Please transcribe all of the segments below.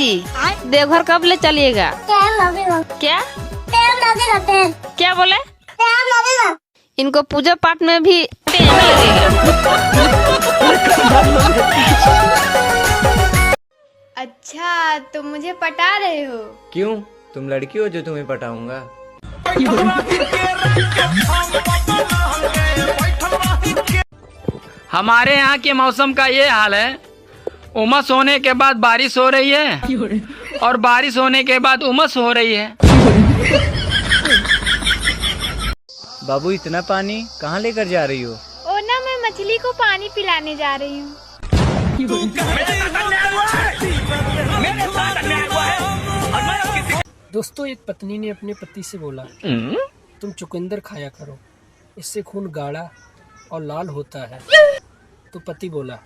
जी देवघर कब ले चलिएगा? क्या क्या बोले? इनको पूजा पाठ में भी टाइम लगेगा। अच्छा, तुम मुझे पटा रहे हो? क्यों, तुम लड़की हो जो तुम्हें पटाऊंगा? हमारे यहाँ के मौसम का ये हाल है, उमस होने के बाद बारिश हो रही है और बारिश होने के बाद उमस हो रही है। बाबू, इतना पानी कहाँ लेकर जा रही हो? ओ ना, मैं मछली को पानी पिलाने जा रही हूँ। दोस्तों, एक पत्नी ने अपने पति से बोला, तुम चुकंदर खाया करो, इससे खून गाढ़ा और लाल होता है। तो पति बोला,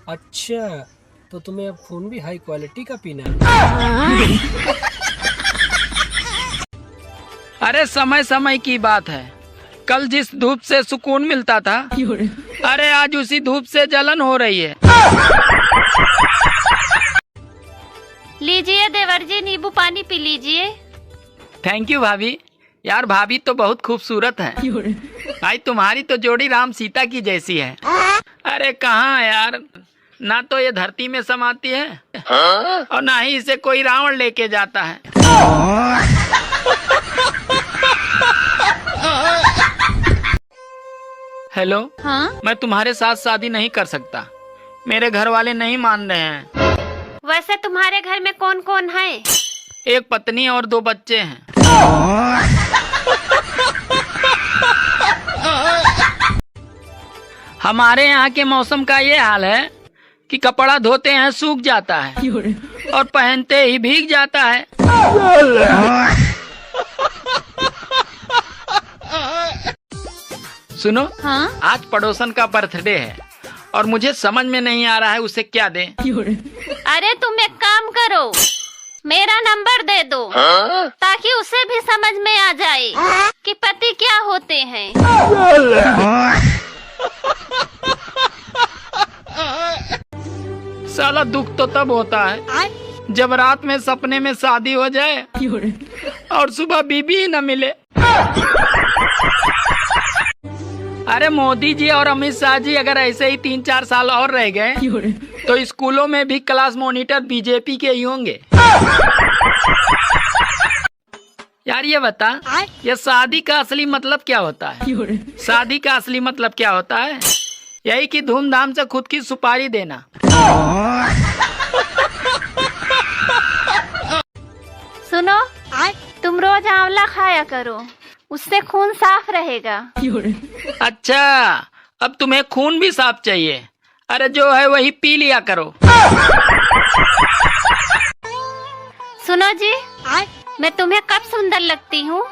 अच्छा, तो तुम्हें अब खून भी हाई क्वालिटी का पीना है। अरे समय समय की बात है, कल जिस धूप से सुकून मिलता था, अरे आज उसी धूप से जलन हो रही है। लीजिए देवर जी, नींबू पानी पी लीजिए। थैंक यू भाभी। यार भाभी तो बहुत खूबसूरत है भाई, तुम्हारी तो जोड़ी राम सीता की जैसी है। अरे कहाँ यार, ना तो ये धरती में समाती है और ना ही इसे कोई रावण लेके जाता है। हेलो, हाँ, मैं तुम्हारे साथ शादी नहीं कर सकता, मेरे घर वाले नहीं मान रहे हैं। वैसे तुम्हारे घर में कौन कौन है? एक पत्नी और 2 बच्चे हैं। हमारे यहाँ के मौसम का ये हाल है कि कपड़ा धोते हैं सूख जाता है और पहनते ही भीग जाता है। सुनो, हाँ, आज पड़ोसन का बर्थडे है और मुझे समझ में नहीं आ रहा है उसे क्या दें। अरे तुम एक काम करो, मेरा नंबर दे दो ताकि उसे भी समझ में आ जाए कि पति क्या होते हैं। साला दुख तो तब होता है जब रात में सपने में शादी हो जाए और सुबह बीबी ही न मिले। अरे मोदी जी और अमित शाह जी अगर ऐसे ही 3-4 साल और रह गए तो स्कूलों में भी क्लास मॉनिटर बीजेपी के ही होंगे। यार ये बता, ये शादी का असली मतलब क्या होता है? शादी का असली मतलब क्या होता है? यही कि धूमधाम से खुद की सुपारी देना। सुनो, तुम रोज आंवला खाया करो, उससे खून साफ रहेगा। अच्छा, अब तुम्हें खून भी साफ चाहिए? अरे जो है वही पी लिया करो। सुनो जी, मैं तुम्हें कब सुंदर लगती हूँ?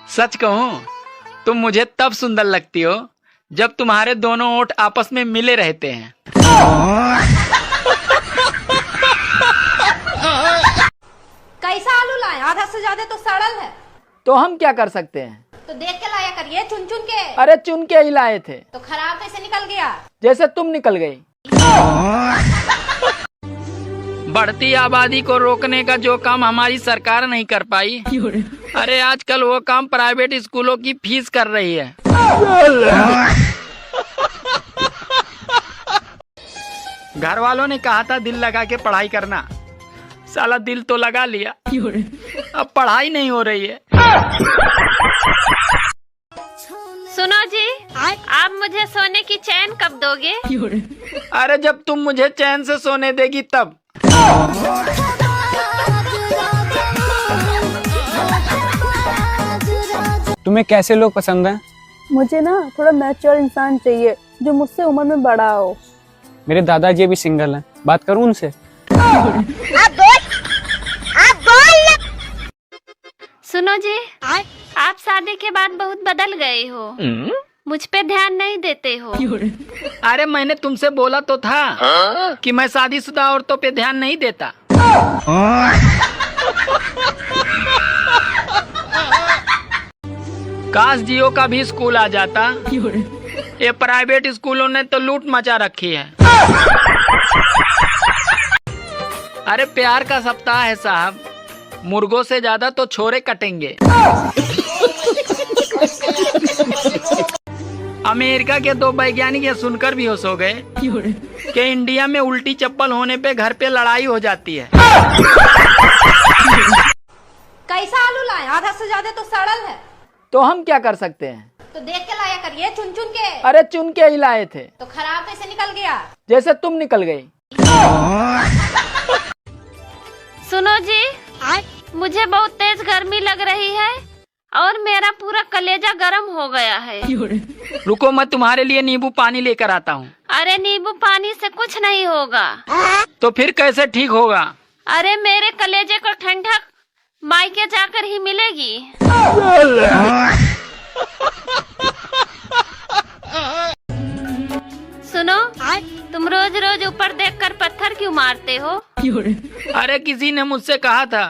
सच कहूँ, तुम मुझे तब सुंदर लगती हो जब तुम्हारे दोनों ओठ आपस में मिले रहते हैं। कैसा आलू लाए? आधा से ज्यादा तो सड़ल है। तो हम क्या कर सकते हैं? तो देख के लाया करिए, चुन चुन के। अरे चुन के ही लाए थे। तो खराब कैसे निकल गया? जैसे तुम निकल गई। बढ़ती आबादी को रोकने का जो काम हमारी सरकार नहीं कर पाई, अरे आजकल वो काम प्राइवेट स्कूलों की फीस कर रही है। घर वालों ने कहा था दिल लगा के पढ़ाई करना, साला दिल तो लगा लिया, अब पढ़ाई नहीं हो रही है। सुनो जी, आप मुझे सोने की चैन कब दोगे? अरे जब तुम मुझे चैन से सोने देगी तब। तुम्हें कैसे लोग पसंद हैं? मुझे ना थोड़ा मैच्योर इंसान चाहिए जो मुझसे उम्र में बड़ा हो। मेरे दादाजी अभी सिंगल हैं, बात करूं उनसे? सुनो जी, आप शादी के बाद बहुत बदल गए हो, मुझ पे ध्यान नहीं देते हो। अरे मैंने तुमसे बोला तो था कि मैं शादीशुदा औरतों पे ध्यान नहीं देता। काश जियो का भी स्कूल आ जाता, ये प्राइवेट स्कूलों ने तो लूट मचा रखी है। अरे प्यार का सप्ताह है साहब, मुर्गों से ज्यादा तो छोरे कटेंगे। अमेरिका के 2 वैज्ञानिक ये सुनकर भी होश हो गए कि इंडिया में उल्टी चप्पल होने पे घर पे लड़ाई हो जाती है। कैसा आलू लाए, आधा से ज्यादा तो सड़ल है। तो हम क्या कर सकते हैं? तो देख के लाया करिए, चुन चुन के। अरे चुन के ही लाए थे। तो खराब कैसे निकल गया? जैसे तुम निकल गई। सुनो जी, मुझे बहुत तेज गर्मी लग रही है और मेरा पूरा कलेजा गर्म हो गया है। रुको, मैं तुम्हारे लिए नींबू पानी लेकर आता हूँ। अरे नींबू पानी से कुछ नहीं होगा। तो फिर कैसे ठीक होगा? अरे मेरे कलेजे को ठंडक मायके जाकर ही मिलेगी। सुनो, तुम रोज रोज ऊपर देखकर पत्थर क्यों मारते हो? अरे किसी ने मुझसे कहा था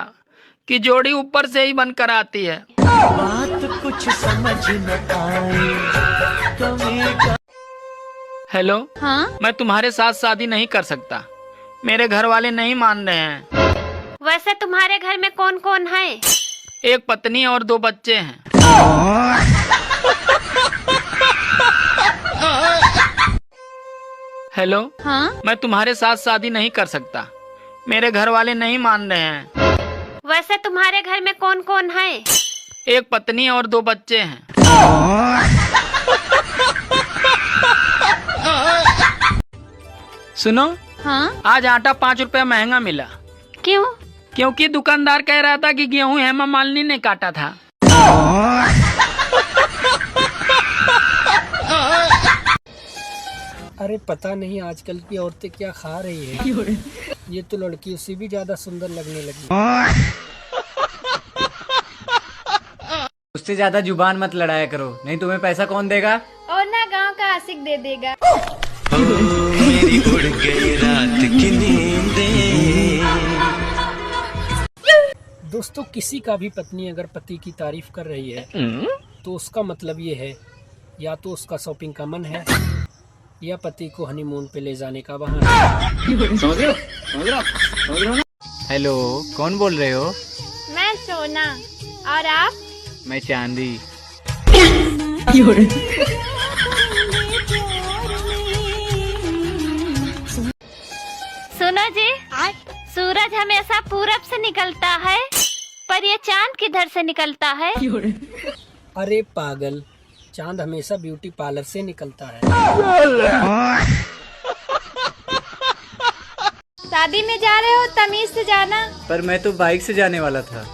कि जोड़ी ऊपर से ही बनकर आती है। बात कुछ समझ न आए। हेलो, हाँ? मैं तुम्हारे साथ शादी नहीं कर सकता, मेरे घर वाले नहीं मान रहे हैं। वैसे तुम्हारे घर में कौन कौन है? एक पत्नी और 2 बच्चे हैं। हेलो, हाँ? मैं तुम्हारे साथ शादी नहीं कर सकता, मेरे घर वाले नहीं मान रहे हैं। वैसे तुम्हारे घर में कौन कौन है? एक पत्नी और 2 बच्चे हैं। सुनो, हाँ? आज आटा 5 रुपया महंगा मिला। क्यों? क्योंकि दुकानदार कह रहा था कि गेहूं हेमा मालिनी ने काटा था। अरे पता नहीं आजकल की औरतें क्या खा रही है। ये तो लड़कियों से भी ज्यादा सुंदर लगने लगी। उससे ज्यादा जुबान मत लड़ाया करो, नहीं तुम्हें पैसा कौन देगा? और ना गांव का आशिक दे देगा। मेरी उड़ गई रात की नींदें। दोस्तों, किसी का भी पत्नी अगर पति की तारीफ कर रही है तो उसका मतलब ये है या तो उसका शॉपिंग का मन है या पति को हनीमून पे ले जाने का बहाना। समझ रहे हो? हेलो, कौन बोल रहे हो? मैं सोना, और आप? मैं चांदी। सुनो जी, सूरज हमेशा पूरब से निकलता है, पर ये चांद किधर से निकलता है? अरे पागल, चांद हमेशा ब्यूटी पार्लर से निकलता है। शादी में जा रहे हो, तमीज से जाना। पर मैं तो बाइक से जाने वाला था।